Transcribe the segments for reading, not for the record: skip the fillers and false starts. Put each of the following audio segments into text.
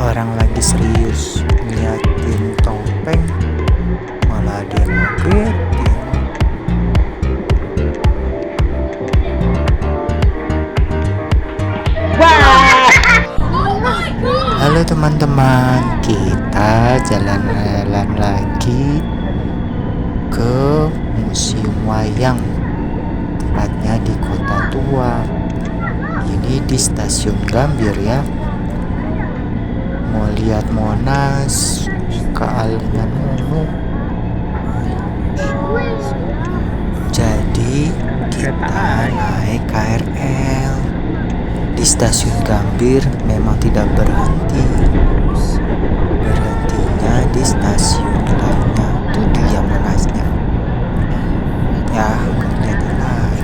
Orang lagi serius ngeliatin topeng, malah dia ngagetin. Halo teman-teman, kita jalan-jalan lagi ke Museum Wayang, tepatnya di Kota Tua. Ini di Stasiun Gambir ya. Mau lihat Monas, kealengan Munu. Jadi kita naik KRL. Di Stasiun Gambir memang tidak berhenti. Berhentinya di stasiun lainnya. Itu dia Monasnya. Ya, kelihatan lagi.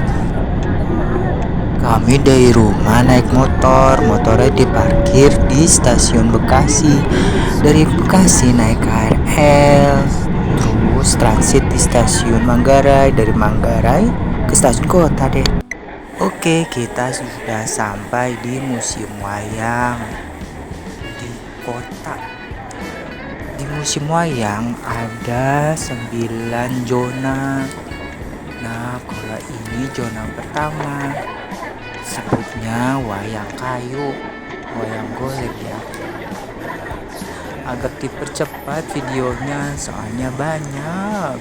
Kami dari rumah naik motor. Motornya diparkir di Stasiun Bekasi. Dari Bekasi naik KRL. Terus transit di Stasiun Manggarai. Dari Manggarai ke Stasiun Kota deh. Oke, kita sudah sampai di Museum Wayang di kota. Di Museum Wayang ada 9 zona. Nah, kalau ini zona pertama, sebutnya wayang kayu, wayang golek ya. Agak dipercepat videonya soalnya banyak.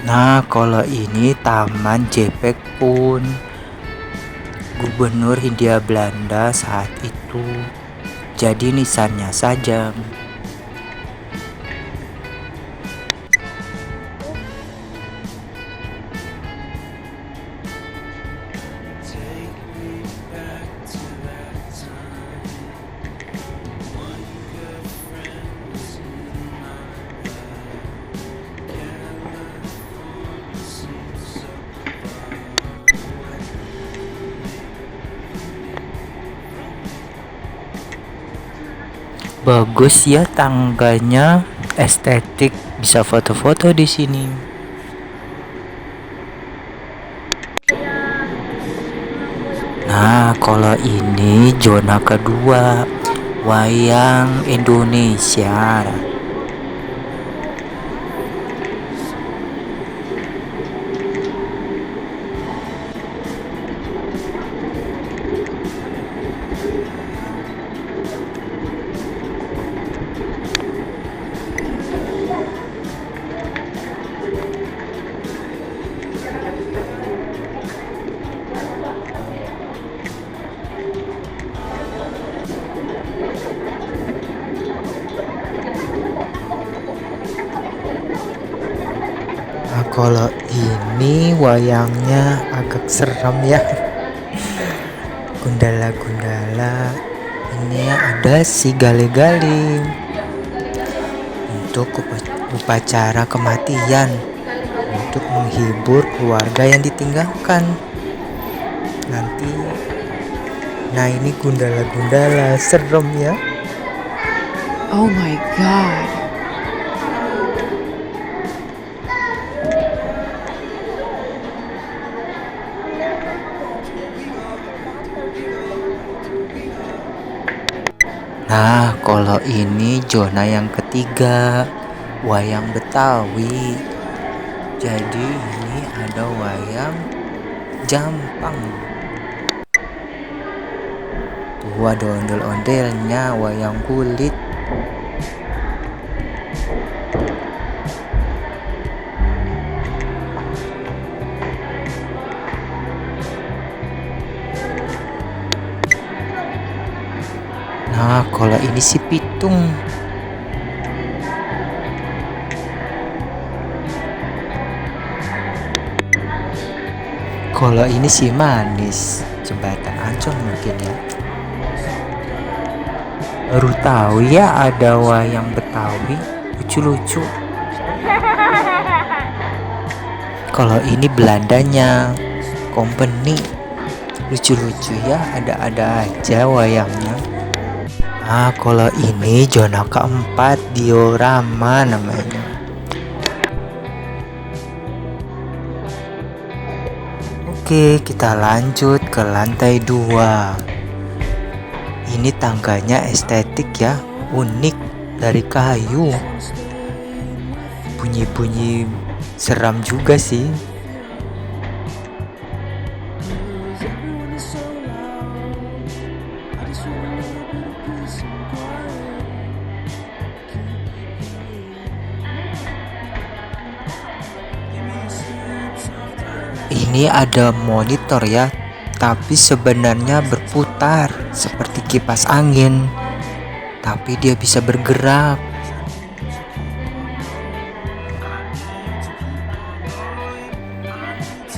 Nah, kalau ini Taman JPEG Pun, Gubernur Hindia Belanda saat itu. Jadi nisannya saja. Bagus ya tangganya, estetik, bisa foto-foto di sini. Nah, kalau ini zona kedua, wayang Indonesia. Nah, kalau ini wayangnya agak serem ya. Gundala-gundala. Ini ada si gale-gale untuk upacara kematian, untuk menghibur keluarga yang ditinggalkan nanti. Nah, ini gundala-gundala serem ya. Oh my god. Nah, kalau ini zona yang ketiga, wayang Betawi. Jadi ini ada wayang Jampang. Tuh ada ondel-ondelnya, wayang kulit. Nah, kalau ini si pitung. Kalau ini si manis, jembatan Ancol mungkin ya. Baru tahu ya ada wayang Betawi, lucu-lucu. Kalau ini Belandanya, company. Lucu-lucu ya, ada-ada aja wayangnya. Nah, kalau ini zona keempat, diorama namanya. Oke, kita lanjut ke lantai 2. Ini tangganya estetik ya, unik, dari kayu. Bunyi-bunyi seram juga sih. Ini ada monitor ya, tapi sebenarnya berputar seperti kipas angin, tapi dia bisa bergerak.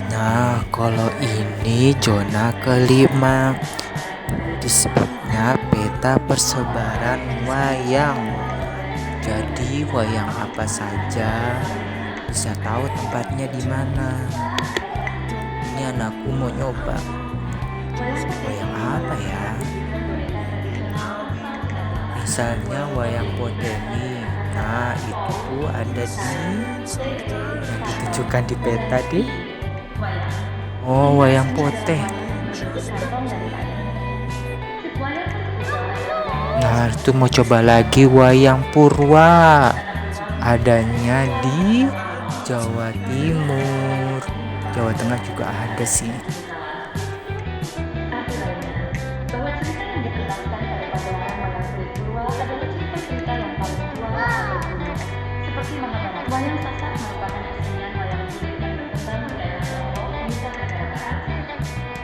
Nah, kalau ini zona kelima, disebutnya peta persebaran wayang. Jadi wayang apa saja bisa tahu tempatnya di mana. Ini anakku mau nyoba. Wayang apa ya? Misalnya wayang potemi. Nah, itu tuh ada yang ditunjukkan di peta deh. Oh, wayang poteh. Nah, itu mau coba lagi wayang purwa. Adanya di Jawa Timur. Jawa Tengah juga ada sih.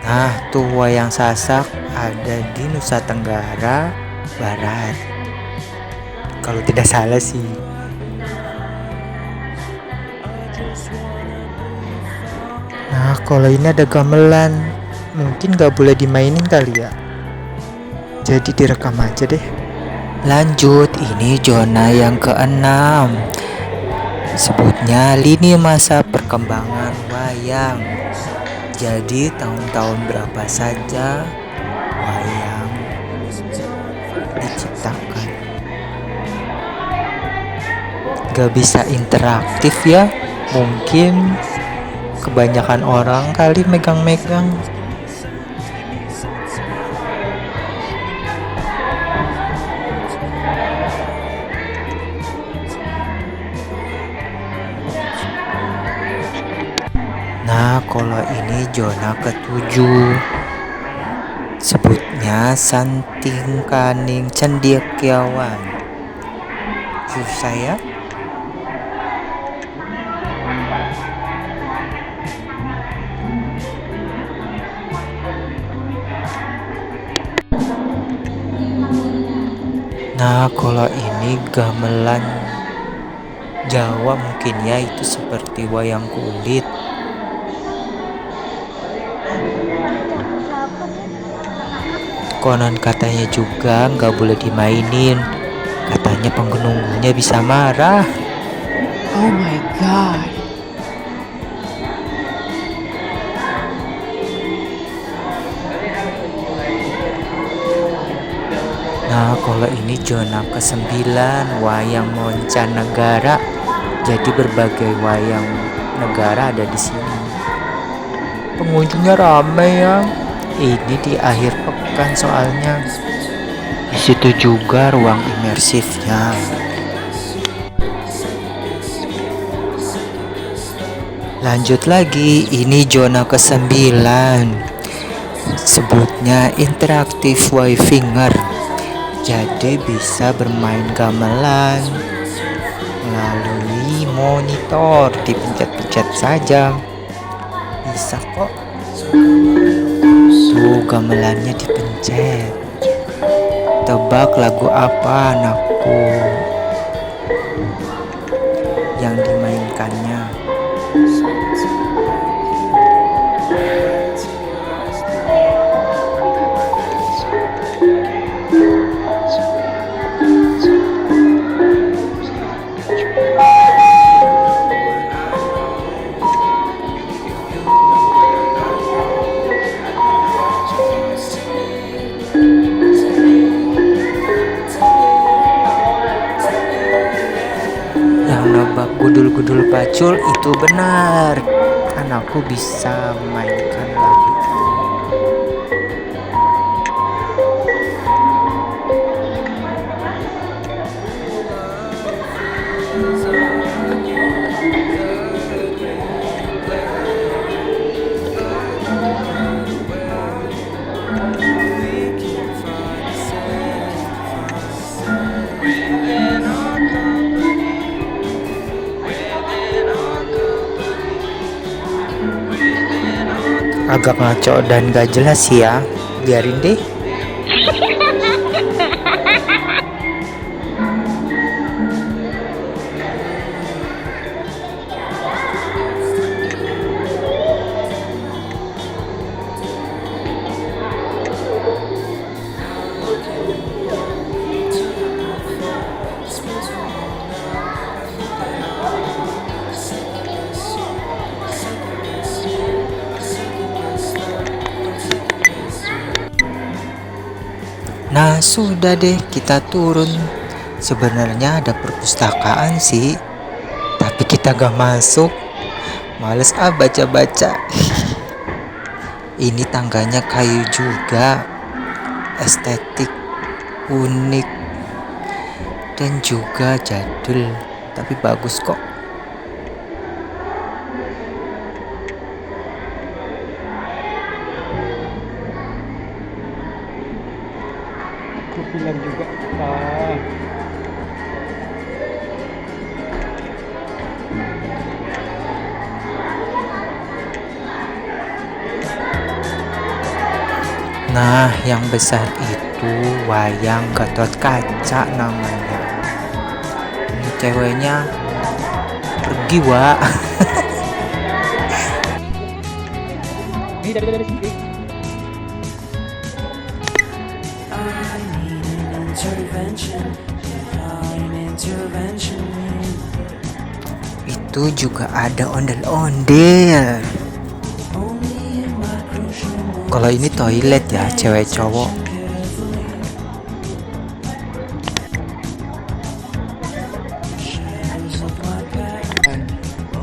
Nah, tuh wayang sasak ada di Nusa Tenggara Barat, kalau tidak salah sih. Nah, kalau ini ada gamelan, mungkin gak boleh dimainin kali ya, jadi direkam aja deh. Lanjut, ini zona yang keenam, sebutnya lini masa perkembangan wayang. Jadi tahun-tahun berapa saja wayang diciptakan. Gak bisa interaktif ya, mungkin kebanyakan orang kali megang-megang. Nah, kalau ini zona ketujuh, sebutnya Santing Kaning Cendekiawan. Susah ya. Nah, kalau ini gamelan Jawa mungkin ya, itu seperti wayang kulit. Konon katanya juga nggak boleh dimainin, katanya pengunjungnya bisa marah. Oh my god. Nah, kalau ini zona ke-9, wayang mancanegara. Jadi berbagai wayang negara ada di sini. Pengunjungnya ramai ya. Ini di akhir pekan soalnya. Di situ juga ruang imersifnya. Lanjut lagi, ini zona ke-9. Sebutnya interaktif Wayfinger. Jadi bisa bermain gamelan melalui monitor, dipencet-pencet saja. Bisa kok. Tuh gamelannya dipencet. Tebak lagu apa anakku yang dimainkannya. gudul-gudul pacul itu benar. Kan aku bisa memainkan lagu. Agak ngaco dan gak jelas ya. Biarin deh. Nah sudah deh, kita turun. Sebenarnya ada perpustakaan sih, tapi kita gak masuk. Males baca-baca. Ini tangganya kayu juga, estetik, unik, dan juga jadul, tapi bagus kok. Aku bilang juga apa? Nah, yang besar itu wayang Gatot Kaca namanya. Ini ceweknya pergi, Wak. Ini dari sini. Itu juga ada ondel-ondel. Kalau ini toilet ya, cewek cowok.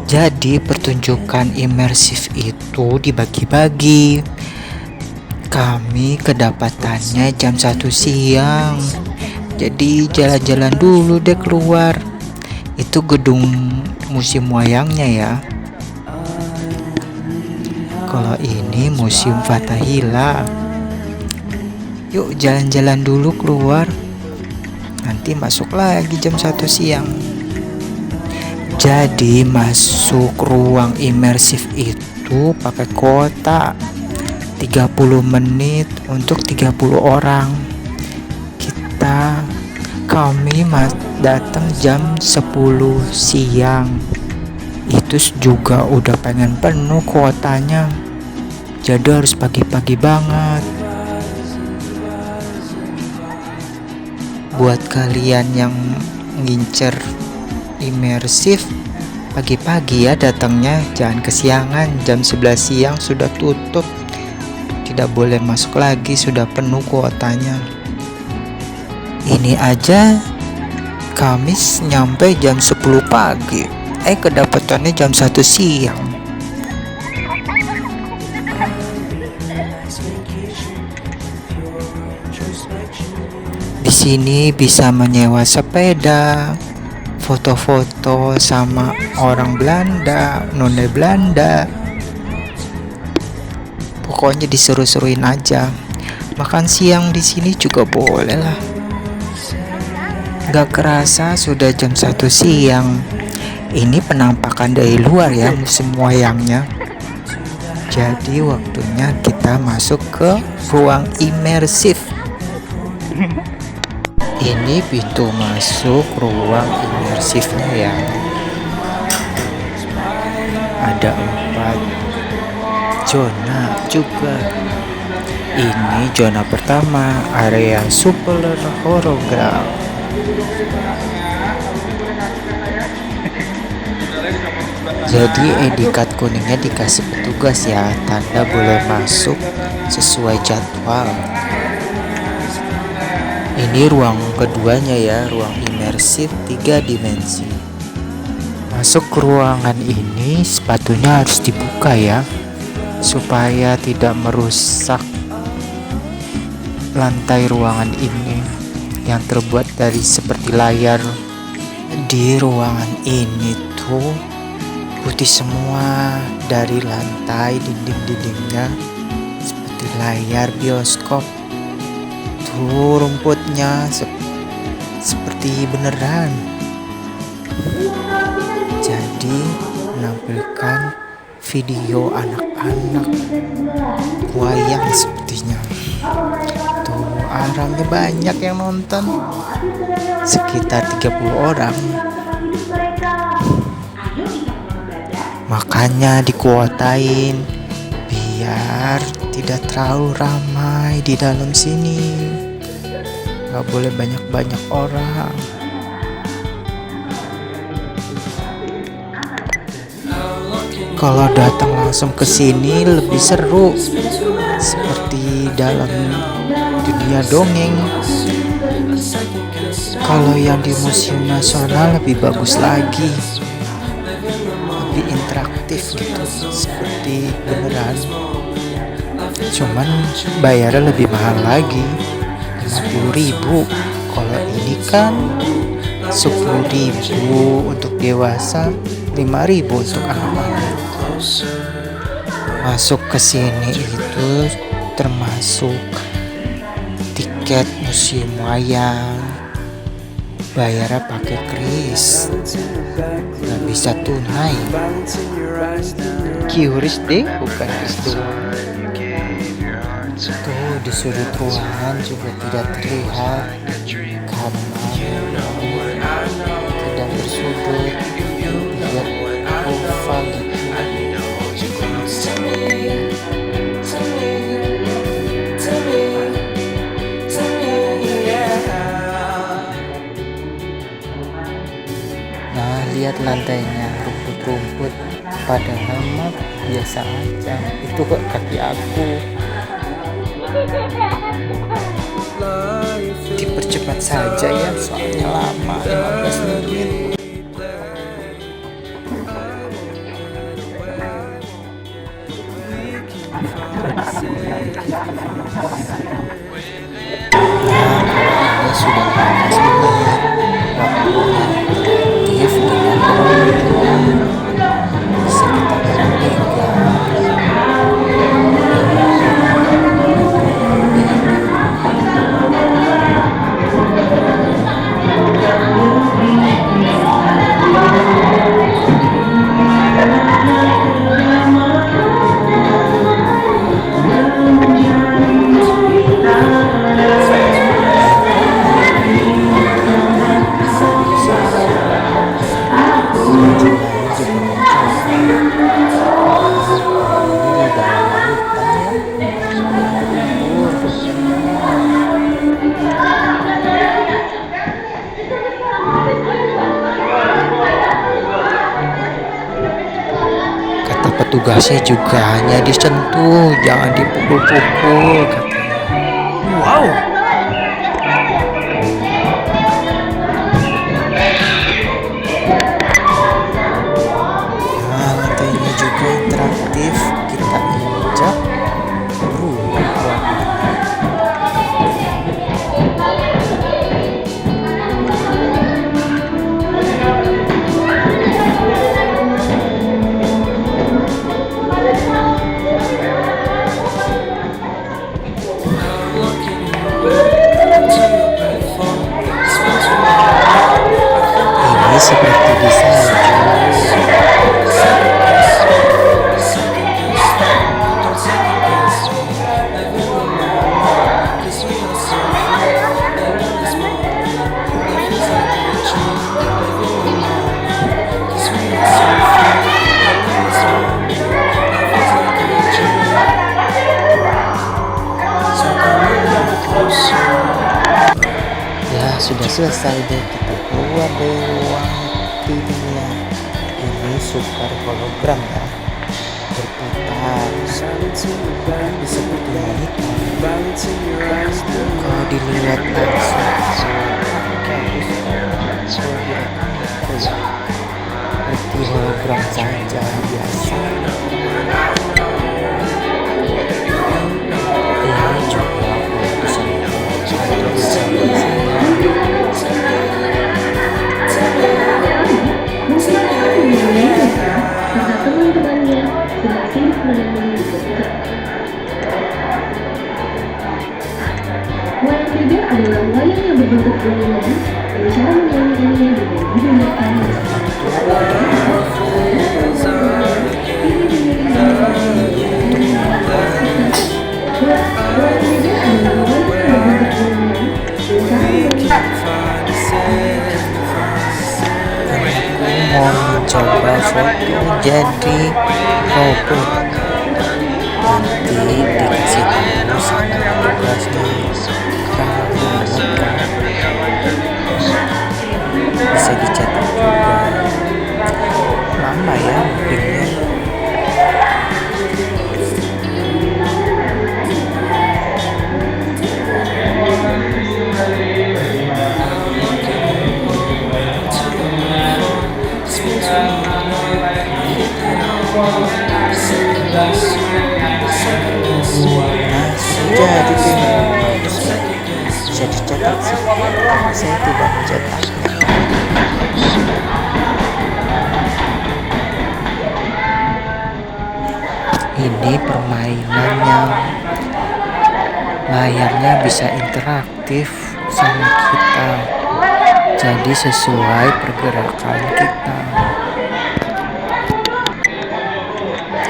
Jadi pertunjukan imersif itu dibagi-bagi. Kami kedapatannya jam 1 siang. Jadi jalan-jalan dulu deh keluar. Itu gedung museum wayangnya ya. Kalau ini museum Fathahillah. Yuk jalan-jalan dulu keluar. Nanti masuk lagi jam 1 siang. Jadi masuk ruang imersif itu pakai kuota 30 menit untuk 30 orang. Kami datang jam 10 siang. Itu juga udah pengen penuh kuotanya. Jadi harus pagi-pagi banget. Buat kalian yang ngincer imersif, pagi-pagi ya datangnya, jangan kesiangan. Jam 11 siang sudah tutup. Tidak boleh masuk lagi, sudah penuh kuotanya. Ini aja Kamis nyampe jam 10 pagi. Kedapatannya jam 1 siang. Di sini bisa menyewa sepeda, foto-foto sama orang Belanda, nona Belanda. Pokoknya diseru-seruin aja. Makan siang di sini juga boleh lah. Gak kerasa sudah jam 1 siang. Ini penampakan dari luar ya musim wayangnya. Jadi waktunya kita masuk ke ruang imersif. Ini pintu masuk ruang imersifnya ya. Ada 4 zona juga. Ini zona pertama, area super hologram. Jadi ID card kuningnya dikasih petugas ya, tanda boleh masuk sesuai jadwal. Ini ruang keduanya ya, ruang imersif 3 dimensi. Masuk ke ruangan ini sepatunya harus dibuka ya, supaya tidak merusak lantai ruangan ini yang terbuat dari seperti layar. Di ruangan ini tuh putih semua, dari lantai dinding-dindingnya seperti layar bioskop. Tuh rumputnya seperti beneran. Jadi menampilkan video anak-anak wayang sepertinya. Tuh orangnya banyak yang nonton, sekitar 30 orang. Makanya dikuotain biar tidak terlalu ramai di dalam sini. Gak boleh banyak-banyak orang. Kalau datang langsung ke sini lebih seru, seperti dalam dunia dongeng. Kalau yang di Museum Nasional lebih bagus lagi, lebih interaktif gitu, seperti beneran. Cuman bayarnya lebih mahal lagi, 50.000. Kalau ini kan 10.000 untuk dewasa, 5.000 untuk anak-anak. Masuk ke sini itu termasuk tiket museum wayang. Bayarnya pakai kris, nggak bisa tunai. QRIS deh, bukan kris doang. Tuh di sudut ruangan juga tidak terlihat kamar, tidak bersudut, tidak oval gitu. Nah, lihat lantainya, rumput-rumput, padahal mah biasa aja. Itu kok kaki aku. Dipercepat saja ya, soalnya lama, 15 menit. Ini sudah 15 menit. Waktunya aktif dengan bisa kita pegang. Petugasnya juga hanya disentuh, jangan dipukul-pukul katanya. Wow. Nah, lantainya juga interaktif, kita injak berubah. Ini seperti di salju. Ya sudah selesai deh, kita keluar dari ruang timnya. Ini super hologram ya, berputar seperti monitor. Kalau dilihat langsung bagus, berarti di hologram saja biasa. Ini juga bisa teman-temannya sedang sibuk menangani komputer. Wayang beber adalah wayang yang berbentuk ulang-ulang dan cara menyanyikannya dengan menggunakan mau mencoba foto jadi robot. Nanti dikasih tahu sama tugasnya bisa dicetak juga. Lama ya mungkinnya. Jadi bisa dicetak sih. Saya tidak mencetaknya. Ini permainan yang layarnya bisa interaktif sama kita, jadi sesuai pergerakan kita.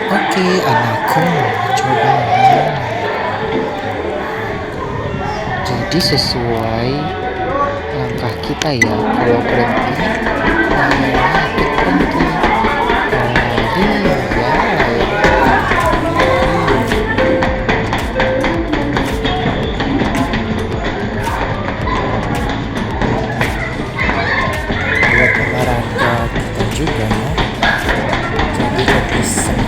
Oke, anakku mau coba. Jadi sesuai langkah kita ya. Kalau berhenti, layarnya ikut berhenti. Buat olahraga kita juga ya. Jadi lebih senang.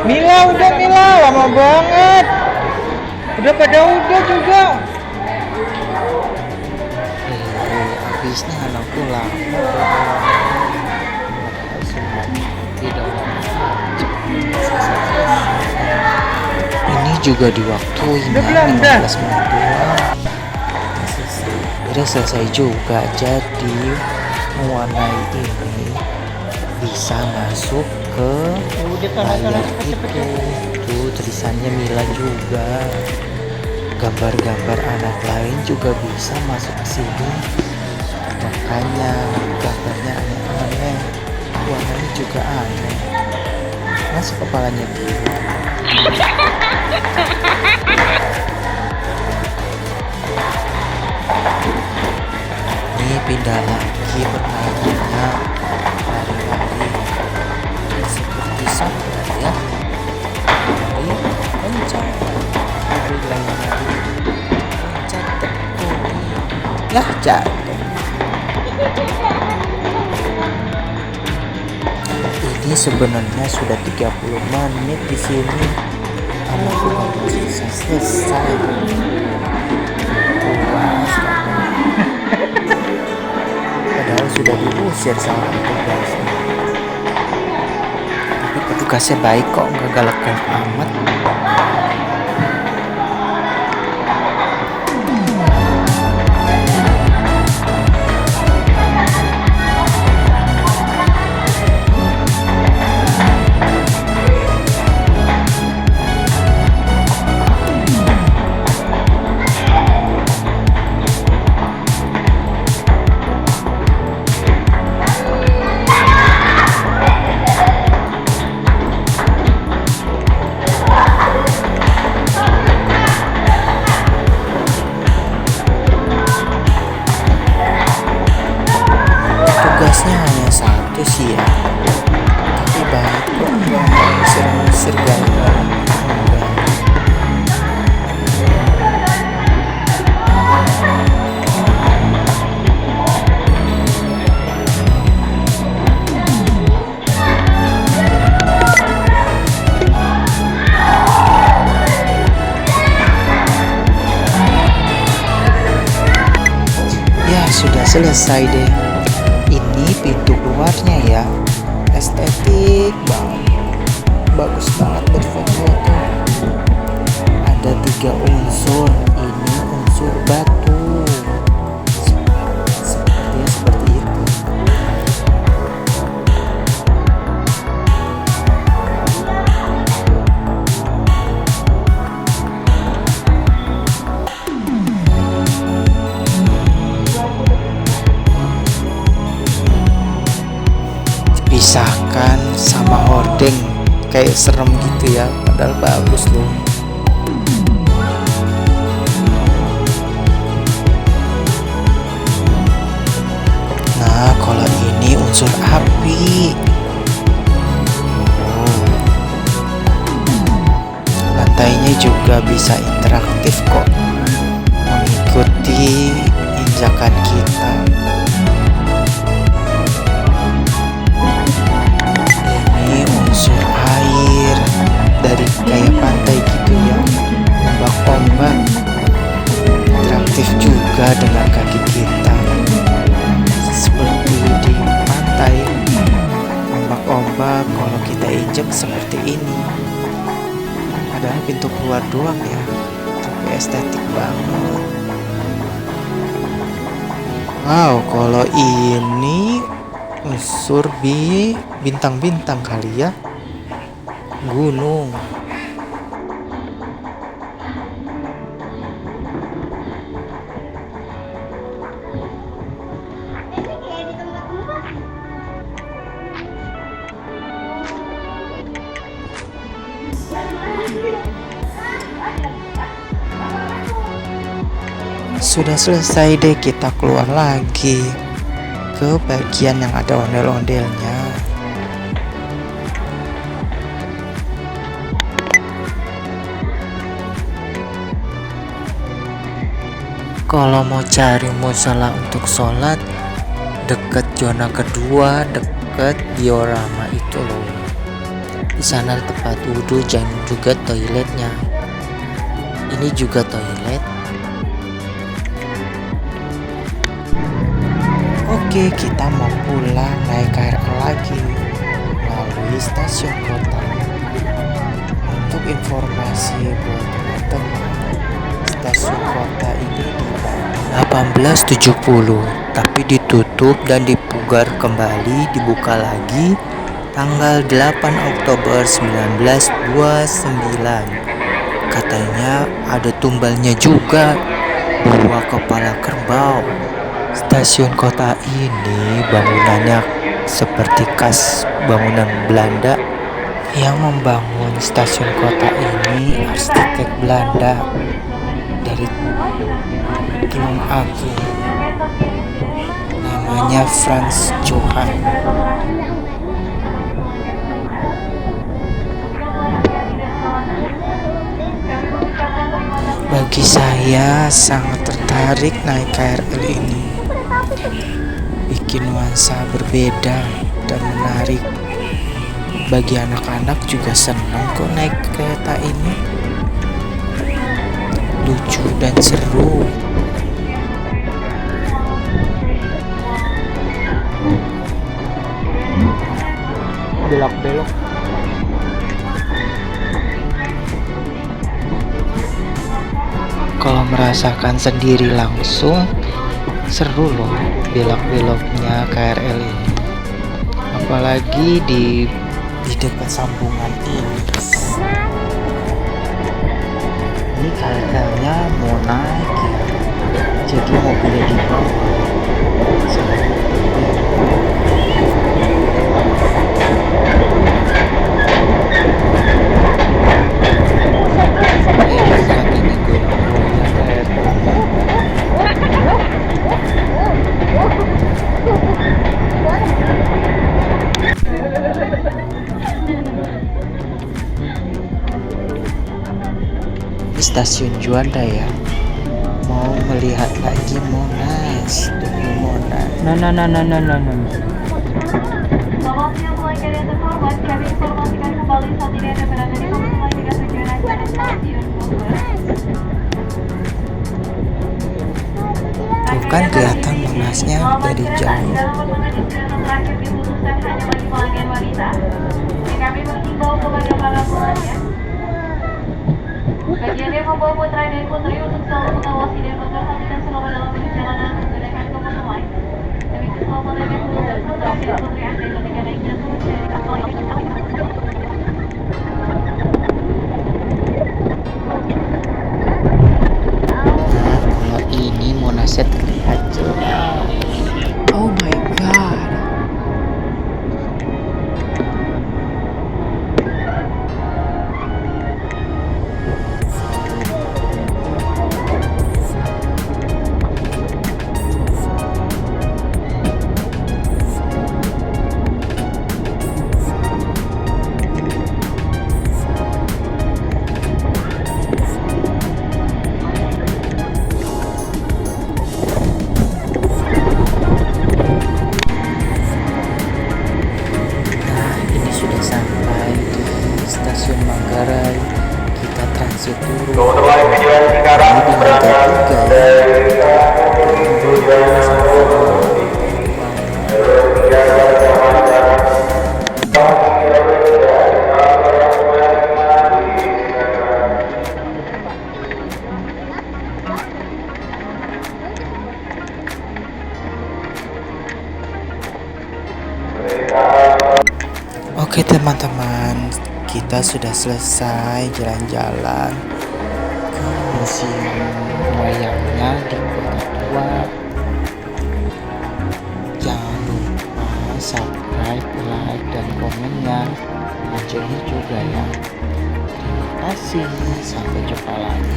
Mila, udah Mila, lama banget. Udah juga. Habisnya anakku lama. Tidak lama. Ini juga diwaktuin ya, 15 menit doang. Udah selesai juga. Jadi mewarnai ini bisa masuk ke layar itu. Tuh tulisannya Mila juga. Gambar-gambar anak lain juga bisa masuk ke sini. Makanya gambarnya aneh-aneh, warnanya juga aneh. Masuk kepalanya dulu. Ini pindah lagi permainannya, lari-lari seperti sampah ya. Lari loncat, lari lari loncat tekuk. Lah jatuh. Ini sebenarnya sudah 30 menit di sini. Anak belum selesai. Puas kamu. Padahal sudah diusir sama petugasnya. Tapi petugasnya baik kok, nggak galak-galak amat. Busnya hanya satu sih ya, tapi baik kok, ngusir-ngusir gaya. Ya sudah selesai deh. Ini pintu keluarnya ya, estetik banget, bagus banget berfoto-foto. Ada 3 unsur, ini unsur batu, seperti itu. Pisahkan sama hordeng, kayak serem gitu ya, padahal bagus loh. Nah, kalau ini unsur api. Oh. Lantainya juga bisa interaktif kok, mengikuti injakan kita. Ini unsur air, dari kayak pantai gitu ya, ombak-ombak. Interaktif juga dengan kaki kita, seperti di pantai. Ombak-ombak kalau kita injek seperti ini. Padahal pintu keluar doang ya, tapi estetik banget. Wow, kalau ini unsur bintang-bintang kali ya, gunung. Sudah selesai deh, kita keluar lagi ke bagian yang ada ondel-ondelnya. Kalau mau cari musala untuk sholat, deket zona kedua, deket diorama itu loh. Di sana tempat wudhu dan juga toiletnya. Ini juga toilet. Oke, kita mau pulang naik KRL lagi melalui stasiun kota. Untuk informasi buat teman-teman, stasiun kota ini dibangun 1870, tapi ditutup dan dipugar kembali, dibuka lagi tanggal 8 Oktober 1929. Katanya ada tumbalnya juga, 2 kepala kerbau. Stasiun kota ini bangunannya seperti khas bangunan Belanda. Yang membangun stasiun kota ini arsitek Belanda dari Tulung Agung, namanya Frans Johan. Bagi saya sangat tertarik naik KRL ini. Bikin nuansa berbeda dan menarik. Bagi anak-anak juga senang kok naik kereta ini. Lucu dan seru. Belok-belok. Kalau merasakan sendiri langsung, seru loh belok-beloknya KRL ini. Apalagi di dekat sambungan ini. Ini KRL-nya mau naik ya, jadi mobilnya di bawah. stasiun Juanda ya. Mau melihat lagi Monas, demi Monas. Selamat siang pelanggan yang terhormat, kami informasikan kembali saat ini Anda berada di Kawasan dengan tujuan acara Stasiun Bogor. Tuh kan kelihatan Monasnya dari jauh. Dalam pertemuan terakhir diputuskan hanya bagi pelanggan wanita. Kami menghimbau kepada para pelanggan bagi Anda yang membawa putra dan putri untuk selalu mengawasi dan memperhatikan selama dalam perjalanan menggunakan komuter lain. Demi keselamatan dan keluarga putra dan putri Anda ketika naik dan turun dari kapal yang Kalau ini Monasnya terlihat jelas. Oh my god. Nah, ini sudah sampai di stasiun Manggarai. Kita transit turun. Ini di lantai 3 ya. Oke teman-teman, kita sudah selesai jalan-jalan ke museum wayangnya di Kota Tua. Jangan lupa subscribe, like, dan komennya, loncengnya juga ya. Terima kasih, sampai jumpa lagi.